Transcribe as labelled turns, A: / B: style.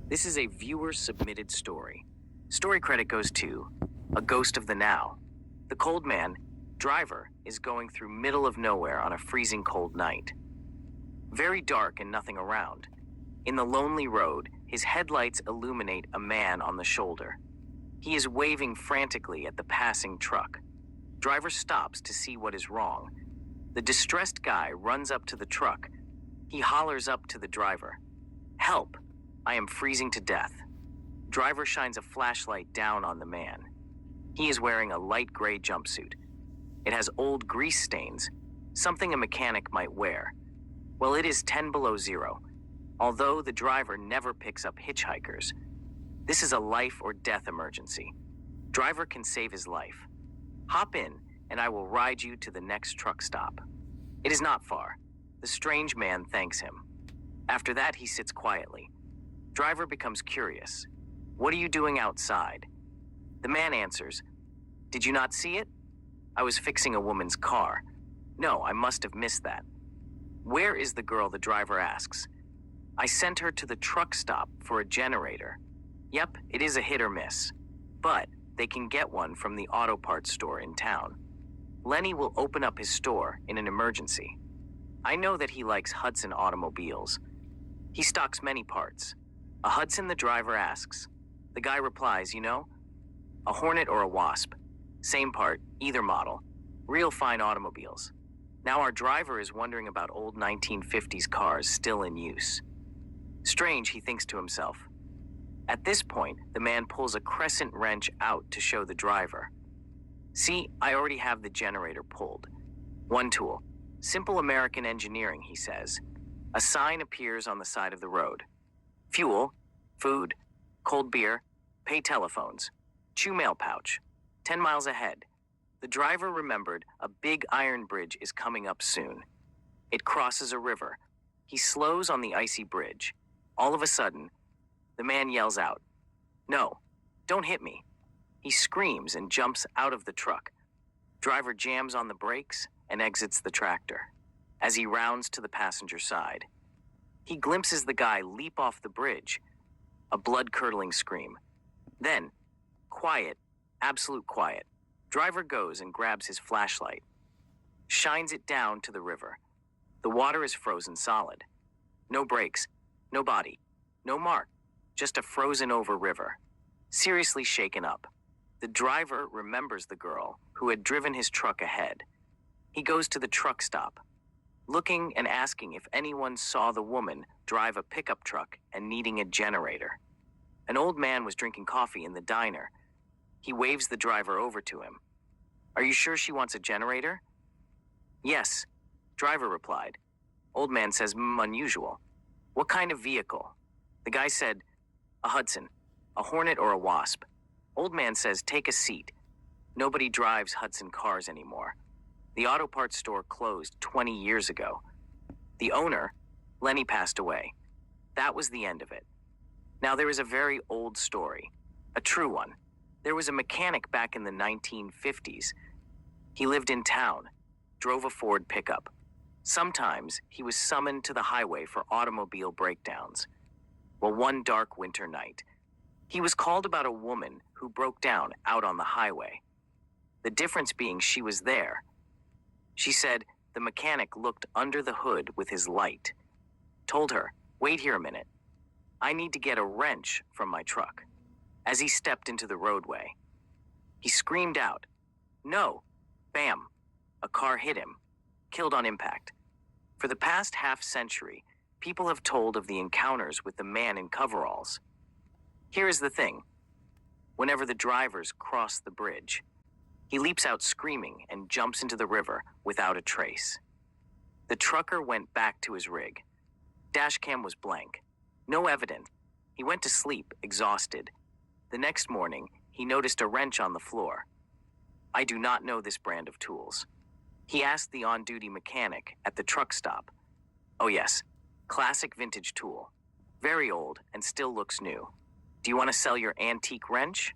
A: This is a viewer-submitted story. Story credit goes to A Ghost of the Now. The cold man, driver, is going through middle of nowhere on a freezing cold night. Very dark and nothing around. In the lonely road, his headlights illuminate a man on the shoulder. He is waving frantically at the passing truck. Driver stops to see what is wrong. The distressed guy runs up to the truck. He hollers up to the driver. "Help! I am freezing to death." Driver shines a flashlight down on the man. He is wearing a light gray jumpsuit. It has old grease stains, something a mechanic might wear. Well, it is 10 below zero, although the driver never picks up hitchhikers. This is a life or death emergency. Driver can save his life. Hop in, and I will ride you to the next truck stop. It is not far. The strange man thanks him. After that, he sits quietly. Driver becomes curious. "What are you doing outside?" The man answers, "Did you not see it? I was fixing a woman's car. No, I must have missed that." "Where is the girl?" the driver asks. "I sent her to the truck stop for a generator." Yep, it is a hit or miss. But they can get one from the auto parts store in town. Lenny will open up his store in an emergency. I know that he likes Hudson automobiles. He stocks many parts. A Hudson, the driver asks. The guy replies, a Hornet or a Wasp. Same part, either model. Real fine automobiles. Now our driver is wondering about old 1950s cars still in use. Strange, he thinks to himself. At this point, the man pulls a crescent wrench out to show the driver. "See, I already have the generator pulled. One tool. Simple American engineering," he says. A sign appears on the side of the road. Fuel, food, cold beer, pay telephones, chew mail pouch. 10 miles ahead. The driver remembered a big iron bridge is coming up soon. It crosses a river. He slows on the icy bridge. All of a sudden, the man yells out, "No, don't hit me." He screams and jumps out of the truck. Driver jams on the brakes and exits the tractor. As he rounds to the passenger side, he glimpses the guy leap off the bridge. A blood-curdling scream. Then, quiet, absolute quiet. Driver goes and grabs his flashlight, shines it down to the river. The water is frozen solid. No brakes, no body, no mark, just a frozen-over river. Seriously shaken up. The driver remembers the girl who had driven his truck ahead. He goes to the truck stop, looking and asking if anyone saw the woman drive a pickup truck and needing a generator. An old man was drinking coffee in the diner. He waves the driver over to him. "Are you sure she wants a generator?" "Yes," driver replied. Old man says, "Unusual. What kind of vehicle?" The guy said, "A Hudson, a Hornet or a Wasp." Old man says, "Take a seat." Nobody drives Hudson cars anymore. The auto parts store closed 20 years ago. The owner, Lenny, passed away. That was the end of it. Now there is a very old story, a true one. There was a mechanic back in the 1950s. He lived in town, drove a Ford pickup. Sometimes he was summoned to the highway for automobile breakdowns. Well, one dark winter night, he was called about a woman who broke down out on the highway. The difference being she was there. She said the mechanic looked under the hood with his light. Told her, "Wait here a minute. I need to get a wrench from my truck." As he stepped into the roadway, he screamed out, "No!" Bam! A car hit him, killed on impact. For the past half-century, people have told of the encounters with the man in coveralls. Here is the thing. Whenever the drivers cross the bridge, he leaps out screaming and jumps into the river without a trace. The trucker went back to his rig. Dashcam was blank. No evidence. He went to sleep, exhausted. The next morning, he noticed a wrench on the floor. I do not know this brand of tools. He asked the on-duty mechanic at the truck stop. Oh yes, classic vintage tool. Very old and still looks new. Do you want to sell your antique wrench?